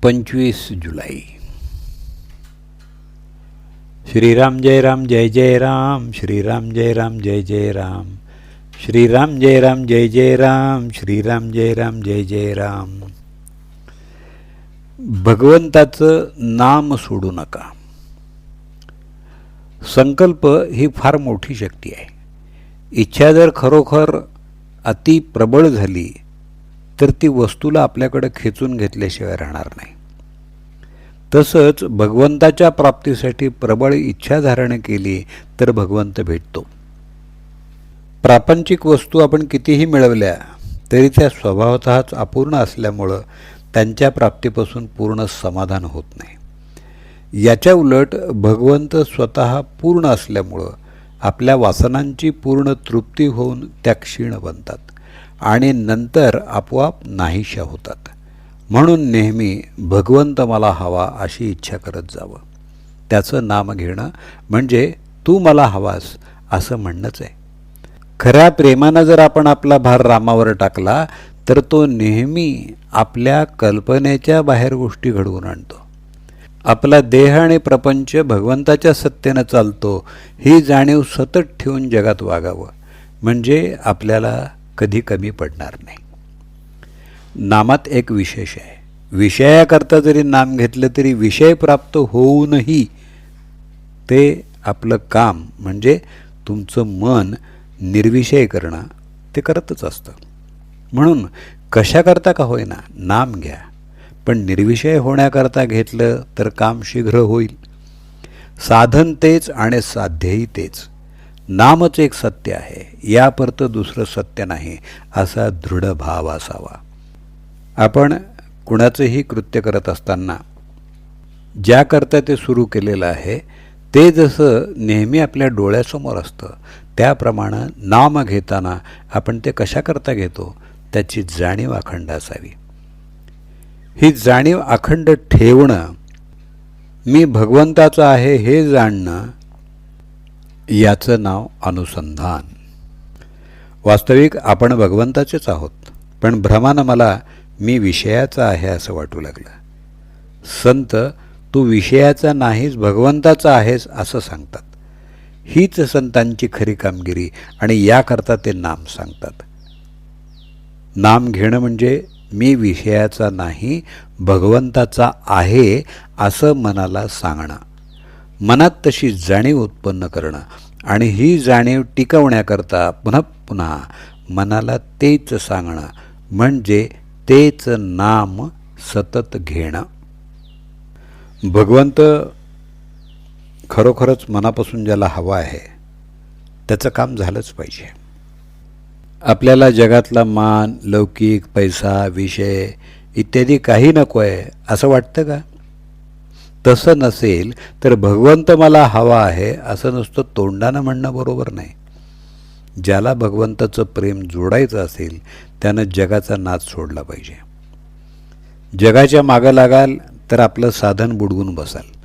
25 जुलै. श्रीराम जय राम जय जय राम, श्रीराम जय राम जय जय राम, श्रीराम जय राम जय जय राम, श्रीराम जय राम जय जय राम. भगवंताचं नाम सोडू नका. संकल्प ही फार मोठी शक्ती आहे. इच्छा जर खरोखर अति प्रबळ झाली तर ती वस्तूला आपल्याकडे खेचून घेतल्याशिवाय राहणार नाही. तसंच भगवंताच्या प्राप्तीसाठी प्रबळ इच्छा धारण केली तर भगवंत भेटतो. प्रापंचिक वस्तू आपण कितीही मिळवल्या तरी त्या स्वभावतःच अपूर्ण असल्यामुळं त्यांच्या प्राप्तीपासून पूर्ण समाधान होत नाही. याच्या उलट भगवंत स्वतः पूर्ण असल्यामुळं आपल्या वासनांची पूर्ण तृप्ती होऊन त्या क्षीण बनतात आणि नंतर आपोआप नाहीशा होतात. म्हणून नेहमी भगवंत मला हवा अशी इच्छा करत जावं. त्याचं नाम घेणं म्हणजे तू मला हवास असं म्हणणंच आहे. खऱ्या प्रेमानं जर आपण आपला भार रामावर टाकला तर तो नेहमी आपल्या कल्पनेच्या बाहेर गोष्टी घडवून आणतो. आपला देह आणि प्रपंच भगवंताच्या सत्तेनं चालतो ही जाणीव सतत ठेवून जगात वागावं म्हणजे आपल्याला कधी कमी पडणार नाही. नामात एक विशेष आहे. विषयाकरता जरी नाम घेतलं तरी विषय प्राप्त होऊनही ते आपलं काम म्हणजे तुमचं मन निर्विषय करणं ते करतच असतं. म्हणून कशाकरता का होईना नाम घ्या, पण निर्विषय होण्याकरता घेतलं तर काम शीघ्र होईल. साधन तेच आणि साध्यही तेच. नामच एक सत्य आहे, यापरतं दुसरं सत्य नाही असा दृढ भाव असावा. आपण कुणाचंही कृत्य करत असताना ज्याकरता ते सुरू केलेलं आहे ते जसं नेहमी आपल्या डोळ्यासमोर असतं त्याप्रमाणे नाम घेताना आपण ते कशाकरता घेतो त्याची जाणीव अखंड असावी. ही जाणीव अखंड ठेवणं, मी भगवंताचं आहे हे जाणणं, याचं नाव अनुसंधान. वास्तविक आपण भगवंताचेच आहोत, पण भ्रमानं मला मी विषयाचा आहे असं वाटू लागलं. संत तू विषयाचा नाहीस भगवंताचा आहेस असं सांगतात. हीच संतांची खरी कामगिरी आणि याकरता ते नाम सांगतात. नाम घेणं म्हणजे मी विषयाचा नाही भगवंताचा आहे असं मनाला सांगणं, मनात तशी जाणीव उत्पन्न करणं आणि ही जाणीव टिकवण्याकरता पुन्हा पुन्हा मनाला तेच सांगणं म्हणजे तेच नाम सतत घेणं. भगवंत खरोखरच मनापासून ज्याला हवा आहे त्याचं काम झालंच पाहिजे. आपल्याला जगातला मान, लौकिक, पैसा, विषय इत्यादी काही नको आहे असं वाटतं का? तसं नसेल तर भगवंत मला हवा आहे असं नुसतं तोंडानं म्हणणं बरोबर नाही. ज्याला भगवंताचं प्रेम जोडायचं असेल त्यानं जगाचा नाद सोडला पाहिजे. जगाच्या मागं लागाल तर आपलं साधन बुडवून बसाल.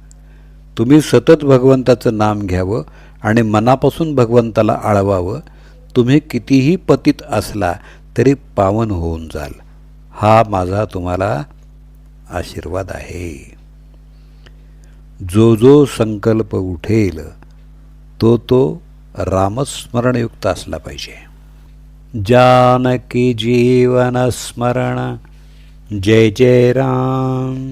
तुम्ही सतत भगवंताचं नाम घ्यावं आणि मनापासून भगवंताला आळवावं. तुम्ही कितीही पतित असला तरी पावन होऊन जाल. हा माझा तुम्हाला आशीर्वाद आहे. जो जो संकल्प उठेल तो तो रामस्मरणयुक्त असला पाहिजे. जानकी जीवन स्मरण जय जय राम.